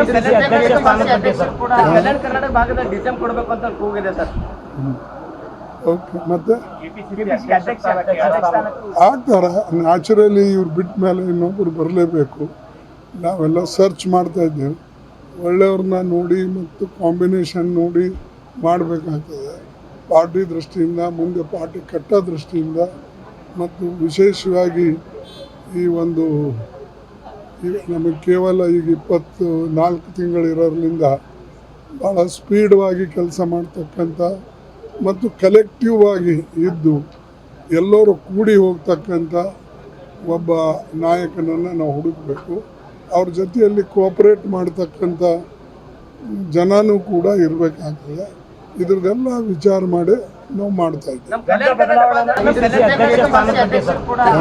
ಕಲ್ಯಾಣ ಕರ್ನಾಟಕ ಭಾಗದ ಡಿಸಿಎಂ ಕೊಡಬೇಕು ಅಂತ ಕೂಗಿದೆ ಸರ್. ಓಕೆ, ಮತ್ತೆ ಆಗ್ತಾರೆ ನ್ಯಾಚುರಲಿ. ಇವ್ರು ಬಿಟ್ಟ ಮೇಲೆ ಇನ್ನೊಬ್ರು ಬರಲೇಬೇಕು. ನಾವೆಲ್ಲ ಸರ್ಚ್ ಮಾಡ್ತಾ ಇದ್ದೇವೆ. ಒಳ್ಳೆಯವ್ರನ್ನ ನೋಡಿ ಮತ್ತು ಕಾಂಬಿನೇಷನ್ ನೋಡಿ ಮಾಡಬೇಕಾಗ್ತದೆ. ಪಾರ್ಟಿ ದೃಷ್ಟಿಯಿಂದ, ಮುಂದೆ ಪಾರ್ಟಿ ಕಟ್ಟೋ ದೃಷ್ಟಿಯಿಂದ, ಮತ್ತು ವಿಶೇಷವಾಗಿ ಈ ಒಂದು ಈಗ ನಮಗೆ ಕೇವಲ ಈಗ 24 ತಿಂಗಳಿರೋದ್ರಿಂದ ಭಾಳ ಸ್ಪೀಡ್ವಾಗಿ ಕೆಲಸ ಮಾಡ್ತಕ್ಕಂಥ ಮತ್ತು ಕಲೆಕ್ಟಿವ್ ಆಗಿ ಇದ್ದು ಎಲ್ಲರೂ ಕೂಡಿ ಹೋಗ್ತಕ್ಕಂಥ ಒಬ್ಬ ನಾಯಕನನ್ನು ನಾವು ಹುಡುಕಬೇಕು. ಅವ್ರ ಜೊತೆಯಲ್ಲಿ ಕೋಆಪ್ರೇಟ್ ಮಾಡ್ತಕ್ಕಂಥ ಜನನೂ ಕೂಡ ಇರಬೇಕಾಗ್ತದೆ. ಇದ್ರದ್ದೆಲ್ಲ ವಿಚಾರ ಮಾಡಿ ನಾವು ಮಾಡ್ತಾ ಇದ್ದೀವಿ.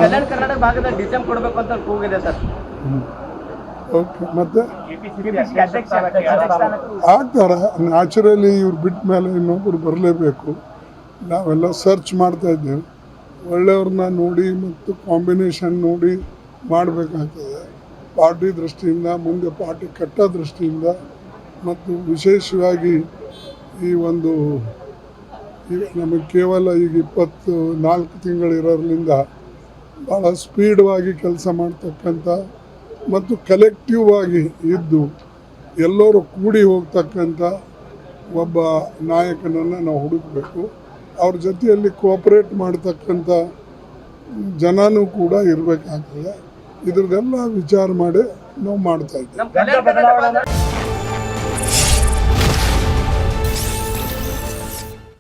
ಕಲ್ಯಾಣ ಕರ್ನಾಟಕ ಭಾಗದ ಡಿಸಿಎಂ ಕೊಡಬೇಕು ಅಂತ ಕೂಗಿದೆ ಸರ್. ಓಕೆ, ಮತ್ತೆ ಆಗ್ತಾರೆ ನ್ಯಾಚುರಲಿ. ಇವ್ರು ಬಿಟ್ಟ ಮೇಲೆ ಇನ್ನೊಬ್ರು ಬರಲೇಬೇಕು. ನಾವೆಲ್ಲ ಸರ್ಚ್ ಮಾಡ್ತಾ ಇದ್ದೇವೆ. ಒಳ್ಳೆಯವ್ರನ್ನ ನೋಡಿ ಮತ್ತು ಕಾಂಬಿನೇಷನ್ ನೋಡಿ ಮಾಡಬೇಕಾಗ್ತದೆ. ಪಾರ್ಟಿ ದೃಷ್ಟಿಯಿಂದ, ಮುಂದೆ ಪಾರ್ಟಿ ಕಟ್ಟೋ ದೃಷ್ಟಿಯಿಂದ, ಮತ್ತು ವಿಶೇಷವಾಗಿ ಈ ಒಂದು ಈಗ ನಮಗೆ ಕೇವಲ ಈಗ 24 ತಿಂಗಳಿರೋದ್ರಿಂದ ಭಾಳ ಸ್ಪೀಡ್ವಾಗಿ ಕೆಲಸ ಮಾಡ್ತಕ್ಕಂಥ ಮತ್ತು ಕಲೆಕ್ಟಿವ್ ಆಗಿ ಇದ್ದು ಎಲ್ಲರೂ ಕೂಡಿ ಹೋಗ್ತಕ್ಕಂಥ ಒಬ್ಬ ನಾಯಕನನ್ನು ನಾವು ಹುಡುಕಬೇಕು. ಅವ್ರ ಜೊತೆಯಲ್ಲಿ ಕೋಆಪ್ರೇಟ್ ಮಾಡ್ತಕ್ಕಂಥ ಜನನೂ ಕೂಡ ಇರಬೇಕಾಗ್ತದೆ. ಇದ್ರದ್ದೆಲ್ಲ ವಿಚಾರ ಮಾಡಿ ನಾವು ಮಾಡ್ತಾ ಇದ್ದೀವಿ.